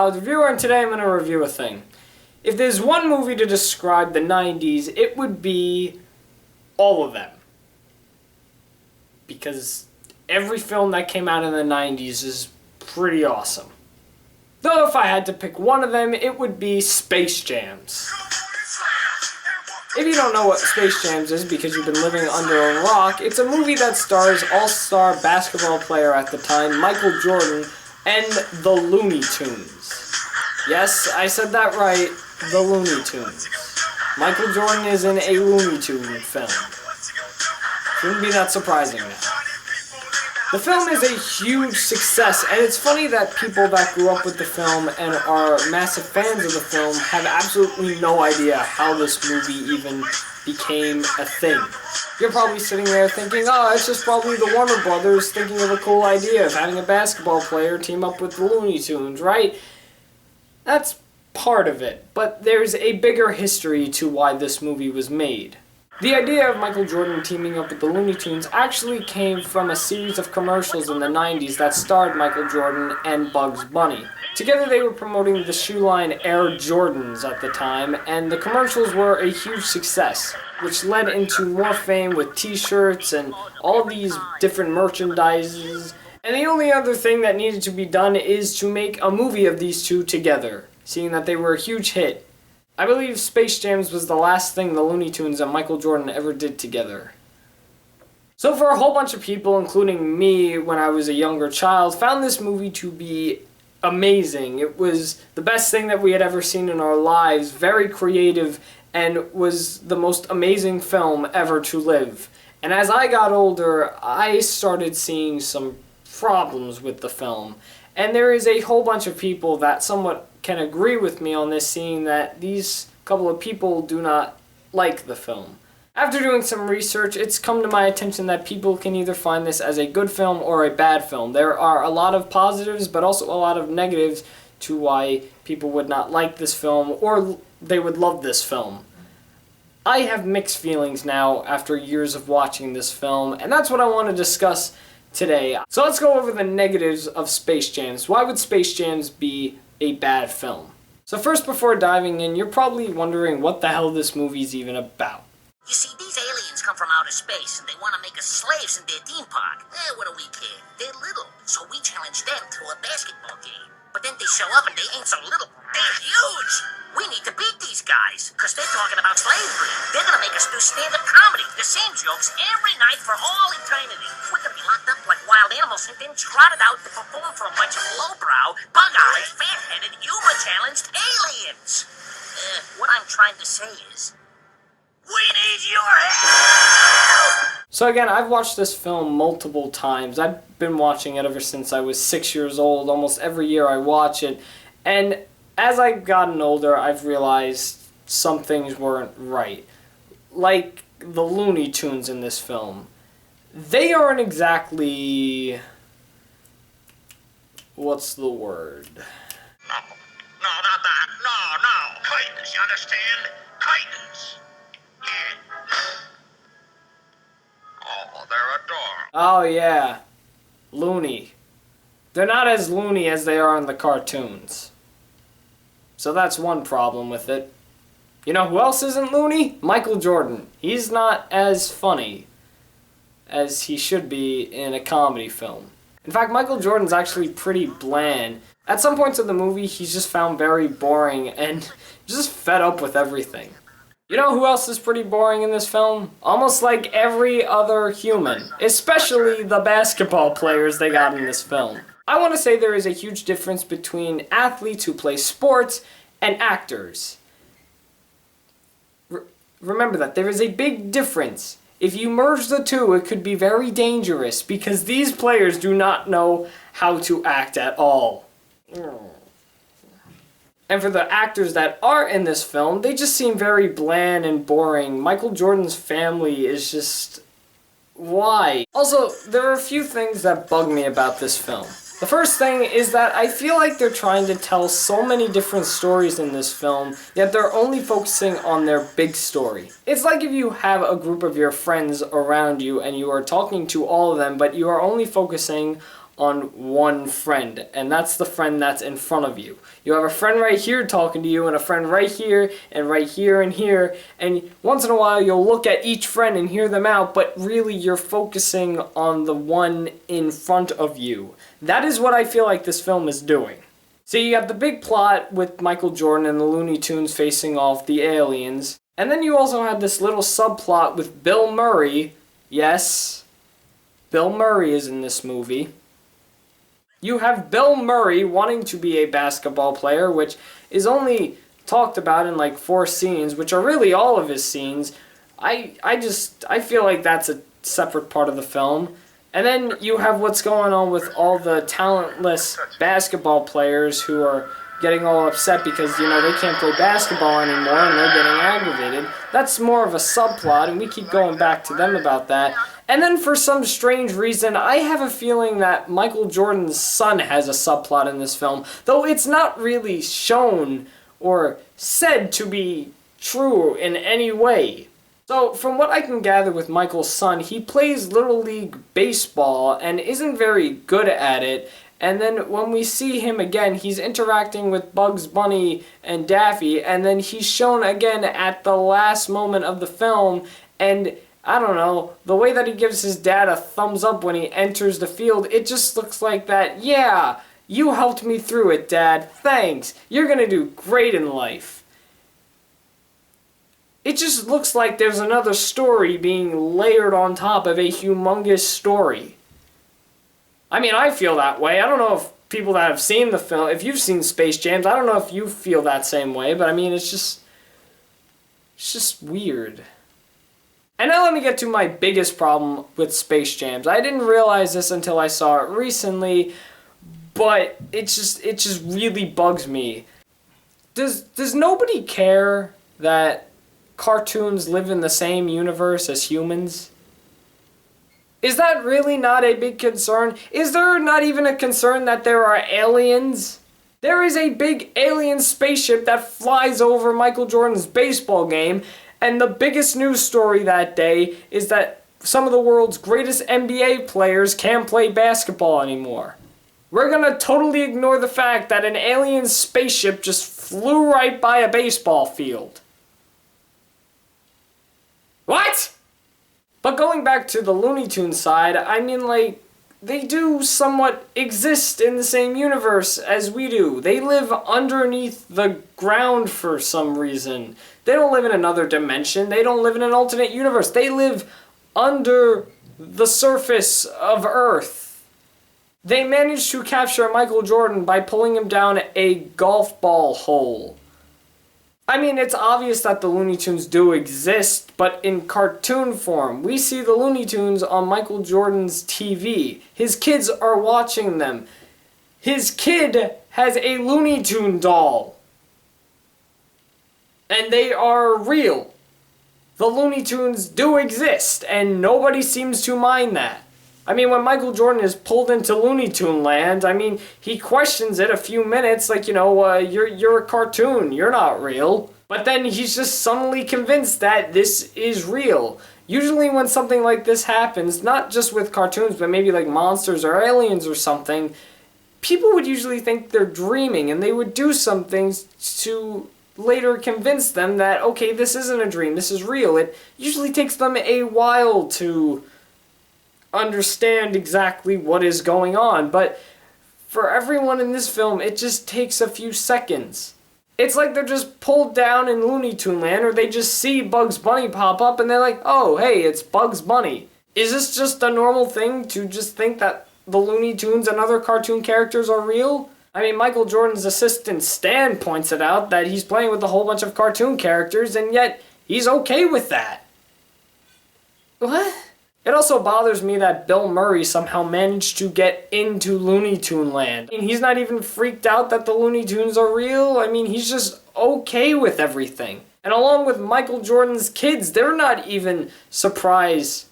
Cloud Reviewer, and today I'm going to review a thing. If there's one movie to describe the 90s, it would be all of them. Because every film that came out in the 90s is pretty awesome. Though if I had to pick one of them, it would be Space Jams. If you don't know what Space Jams is because you've been living under a rock, it's a movie that stars all-star basketball player at the time, Michael Jordan, and the Looney Tunes. Yes, I said that right, the Looney Tunes. Michael Jordan is in a Looney Tune film. Shouldn't be that surprising now. The film is a huge success, and it's funny that people that grew up with the film and are massive fans of the film have absolutely no idea how this movie even became a thing. You're probably sitting there thinking, oh, it's just probably the Warner Brothers thinking of a cool idea of having a basketball player team up with the Looney Tunes, right? That's part of it, but there's a bigger history to why this movie was made. The idea of Michael Jordan teaming up with the Looney Tunes actually came from a series of commercials in the 90s that starred Michael Jordan and Bugs Bunny. Together they were promoting the shoe line Air Jordans at the time, and the commercials were a huge success, which led into more fame with t-shirts and all these different merchandises. And the only other thing that needed to be done is to make a movie of these two together, seeing that they were a huge hit. I believe Space Jams was the last thing the Looney Tunes and Michael Jordan ever did together. So for a whole bunch of people, including me when I was a younger child, found this movie to be amazing. It was the best thing that we had ever seen in our lives, very creative, and was the most amazing film ever to live. And as I got older, I started seeing some problems with the film. And there is a whole bunch of people that somewhat can agree with me on this, seeing that these couple of people do not like the film. After doing some research, it's come to my attention that people can either find this as a good film or a bad film. There are a lot of positives, but also a lot of negatives to why people would not like this film, or they would love this film. I have mixed feelings now after years of watching this film, and that's what I want to discuss today. So let's go over the negatives of Space Jams. Why would Space Jams be a bad film? So first, before diving in, you're probably wondering what the hell this movie's even about. You see, these aliens come from outer space and they want to make us slaves in their theme park. What do we care? They're little, so we challenge them to a basketball game. But then they show up and they ain't so little, they're huge! We need to beat these guys, because they're talking about slavery. They're gonna make us do stand-up comedy, the same jokes every night for all eternity. We're gonna be locked up like wild animals and then trotted out to perform for a bunch of lowbrow, bug-eyed, fat-headed, humor-challenged aliens. What I'm trying to say is, we need your help! So again, I've watched this film multiple times. I've been watching it ever since I was 6 years old. Almost every year I watch it. And as I've gotten older, I've realized some things weren't right. Like the Looney Tunes in this film. They aren't exactly... what's the word? No, not that. No. Kindness, you understand? Kindness. Oh, they're adorable. Oh yeah, loony. They're not as loony as they are in the cartoons. So that's one problem with it. You know who else isn't loony? Michael Jordan. He's not as funny as he should be in a comedy film. In fact, Michael Jordan's actually pretty bland. At some points of the movie, he's just found very boring and just fed up with everything. You know who else is pretty boring in this film? Almost like every other human, especially the basketball players they got in this film. I want to say there is a huge difference between athletes who play sports and actors. Remember that. There is a big difference. If you merge the two, it could be very dangerous because these players do not know how to act at all. And for the actors that are in this film, they just seem very bland and boring. Michael Jordan's family is just... why? Also, there are a few things that bug me about this film. The first thing is that I feel like they're trying to tell so many different stories in this film, yet they're only focusing on their big story. It's like if you have a group of your friends around you and you are talking to all of them, but you are only focusing on one friend, and that's the friend that's in front of you. You have a friend right here talking to you, and a friend right here, and right here, and here, and once in a while you'll look at each friend and hear them out, but really you're focusing on the one in front of you. That is what I feel like this film is doing. So you have the big plot with Michael Jordan and the Looney Tunes facing off the aliens, and then you also had this little subplot with Bill Murray. Yes, Bill Murray is in this movie. You have Bill Murray wanting to be a basketball player, which is only talked about in like 4 scenes, which are really all of his scenes. I feel like that's a separate part of the film. And then you have what's going on with all the talentless basketball players who are getting all upset because, you know, they can't play basketball anymore and they're getting aggravated. That's more of a subplot, and we keep going back to them about that. And then for some strange reason, I have a feeling that Michael Jordan's son has a subplot in this film, though it's not really shown or said to be true in any way. So, from what I can gather with Michael's son, he plays Little League Baseball and isn't very good at it. And then when we see him again, he's interacting with Bugs Bunny and Daffy, and then he's shown again at the last moment of the film, and I don't know, the way that he gives his dad a thumbs up when he enters the field, it just looks like that, yeah, you helped me through it, Dad, thanks, you're gonna do great in life. It just looks like there's another story being layered on top of a humongous story. I mean, I feel that way. I don't know if people that have seen the film, if you've seen Space Jams, I don't know if you feel that same way, but I mean, it's just weird. And now let me get to my biggest problem with Space Jams. I didn't realize this until I saw it recently, but it just really bugs me. Does nobody care that cartoons live in the same universe as humans? Is that really not a big concern? Is there not even a concern that there are aliens? There is a big alien spaceship that flies over Michael Jordan's baseball game, and the biggest news story that day is that some of the world's greatest NBA players can't play basketball anymore. We're gonna totally ignore the fact that an alien spaceship just flew right by a baseball field. What? But going back to the Looney Tunes side, I mean, like, they do somewhat exist in the same universe as we do. They live underneath the ground for some reason. They don't live in another dimension. They don't live in an alternate universe. They live under the surface of Earth. They managed to capture Michael Jordan by pulling him down a golf ball hole. I mean, it's obvious that the Looney Tunes do exist, but in cartoon form. We see the Looney Tunes on Michael Jordan's TV. His kids are watching them. His kid has a Looney Tune doll. And they are real. The Looney Tunes do exist, and nobody seems to mind that. I mean, when Michael Jordan is pulled into Looney Tune land, I mean, he questions it a few minutes, like, you're a cartoon, you're not real. But then he's just suddenly convinced that this is real. Usually when something like this happens, not just with cartoons, but maybe like monsters or aliens or something, people would usually think they're dreaming, and they would do some things to later convince them that, okay, this isn't a dream, this is real. It usually takes them a while to understand exactly what is going on, but for everyone in this film, it just takes a few seconds. It's like they're just pulled down in Looney Tune land, or they just see Bugs Bunny pop up and they're like, oh, hey, it's Bugs Bunny. Is this just a normal thing to just think that the Looney Tunes and other cartoon characters are real? I mean, Michael Jordan's assistant Stan points it out that he's playing with a whole bunch of cartoon characters, and yet he's okay with that. What? It also bothers me that Bill Murray somehow managed to get into Looney Tune land. I mean, he's not even freaked out that the Looney Tunes are real. I mean, he's just okay with everything. And along with Michael Jordan's kids, they're not even surprised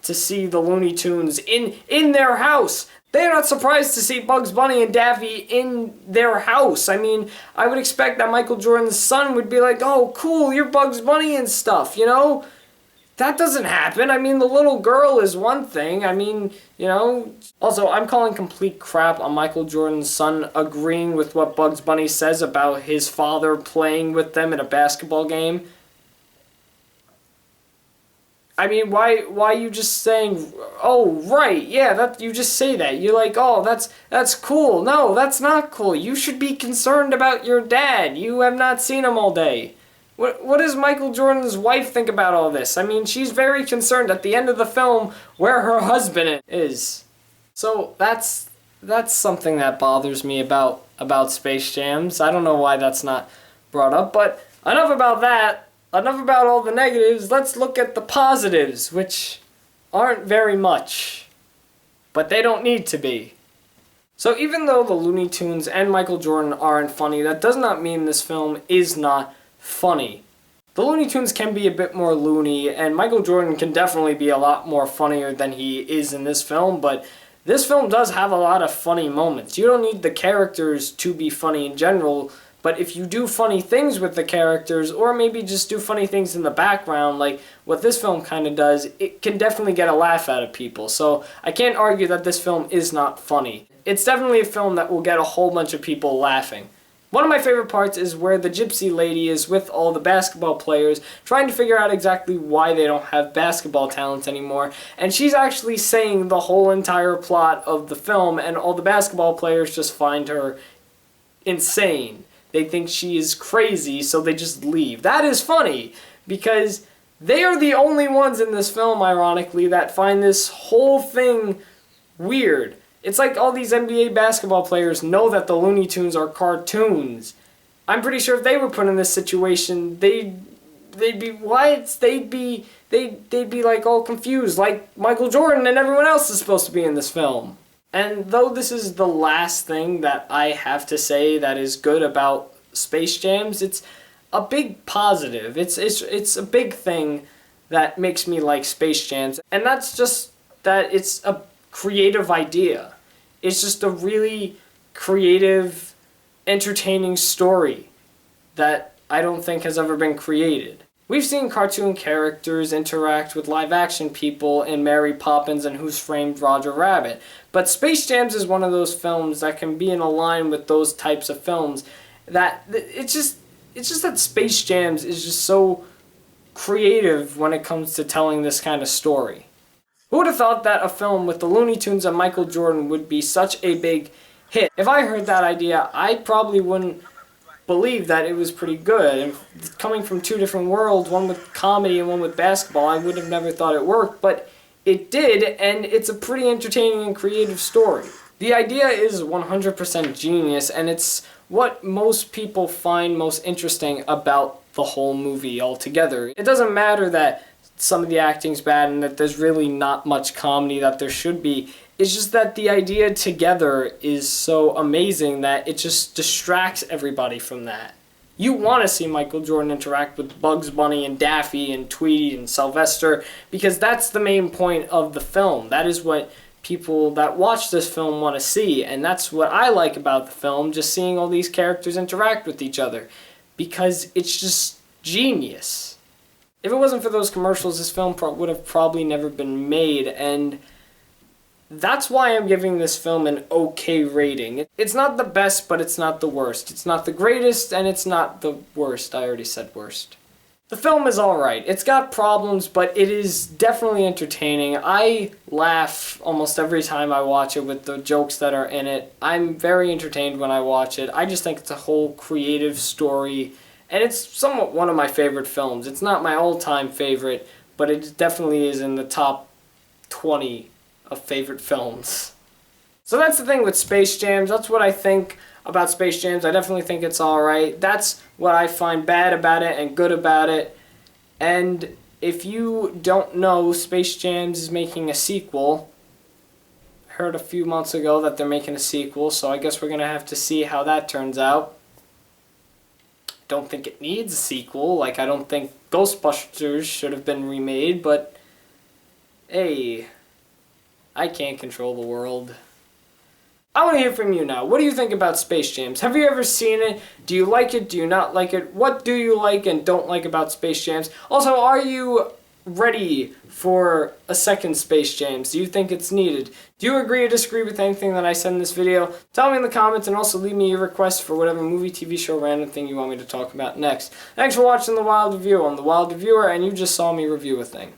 to see the Looney Tunes in their house. They're not surprised to see Bugs Bunny and Daffy in their house. I mean, I would expect that Michael Jordan's son would be like, oh, cool, you're Bugs Bunny and stuff, you know? That doesn't happen. I mean, the little girl is one thing. I mean, you know. Also, I'm calling complete crap on Michael Jordan's son agreeing with what Bugs Bunny says about his father playing with them in a basketball game. I mean, why you just saying, oh, right, yeah, that you just say that. You're like, oh, that's cool. No, that's not cool. You should be concerned about your dad. You have not seen him all day. What does Michael Jordan's wife think about all this? I mean, she's very concerned at the end of the film where her husband is. So that's something that bothers me about Space Jams. I don't know why that's not brought up, but enough about that. Enough about all the negatives. Let's look at the positives, which aren't very much, but they don't need to be. So even though the Looney Tunes and Michael Jordan aren't funny, that does not mean this film is not funny. The Looney Tunes can be a bit more loony, and Michael Jordan can definitely be a lot more funnier than he is in this film, but this film does have a lot of funny moments. You don't need the characters to be funny in general, but if you do funny things with the characters, or maybe just do funny things in the background, like what this film kind of does, it can definitely get a laugh out of people. So I can't argue that this film is not funny. It's definitely a film that will get a whole bunch of people laughing. One of my favorite parts is where the gypsy lady is with all the basketball players, trying to figure out exactly why they don't have basketball talent anymore, and she's actually saying the whole entire plot of the film, and all the basketball players just find her insane. They think she is crazy, so they just leave. That is funny, because they are the only ones in this film, ironically, that find this whole thing weird. It's like all these NBA basketball players know that the Looney Tunes are cartoons. I'm pretty sure if they were put in this situation, they'd be what? They'd be like all confused, like Michael Jordan and everyone else is supposed to be in this film. And though this is the last thing that I have to say that is good about Space Jams, it's a big positive. It's a big thing that makes me like Space Jams, and that's just that it's a creative idea. It's just a really creative, entertaining story that I don't think has ever been created. We've seen cartoon characters interact with live-action people in Mary Poppins and Who's Framed Roger Rabbit, but Space Jams is one of those films that can be in a line with those types of films. That it's just that Space Jams is just so creative when it comes to telling this kind of story. Who would have thought that a film with the Looney Tunes and Michael Jordan would be such a big hit? If I heard that idea, I probably wouldn't believe that it was pretty good. And coming from two different worlds, one with comedy and one with basketball, I would have never thought it worked, but it did, and it's a pretty entertaining and creative story. The idea is 100% genius, and it's what most people find most interesting about the whole movie altogether. It doesn't matter that some of the acting's bad and that there's really not much comedy that there should be. It's just that the idea together is so amazing that it just distracts everybody from that. You want to see Michael Jordan interact with Bugs Bunny and Daffy and Tweety and Sylvester, because that's the main point of the film. That is what people that watch this film want to see, and that's what I like about the film, just seeing all these characters interact with each other, because it's just genius. If it wasn't for those commercials, this film would have probably never been made, and that's why I'm giving this film an okay rating. It's not the best, but it's not the worst. It's not the greatest, and it's not the worst. I already said worst. The film is alright. It's got problems, but it is definitely entertaining. I laugh almost every time I watch it with the jokes that are in it. I'm very entertained when I watch it. I just think it's a whole creative story, and it's somewhat one of my favorite films. It's not my all-time favorite, but it definitely is in the top 20 of favorite films. So that's the thing with Space Jams. That's what I think about Space Jams. I definitely think it's alright. That's what I find bad about it and good about it. And if you don't know, Space Jams is making a sequel. I heard a few months ago that they're making a sequel, so I guess we're going to have to see how that turns out. Don't think it needs a sequel. Like, I don't think Ghostbusters should have been remade, but hey, I can't control the world. I want to hear from you now. What do you think about Space Jams? Have you ever seen it? Do you like it? Do you not like it? What do you like and don't like about Space Jams? Also, are you ready for a second Space Jams? Do you think it's needed? Do you agree or disagree with anything that I said in this video? Tell me in the comments, and also leave me your requests for whatever movie, TV show, random thing you want me to talk about next. Thanks for watching The Wild Review. I'm The Wild Reviewer, and you just saw me review a thing.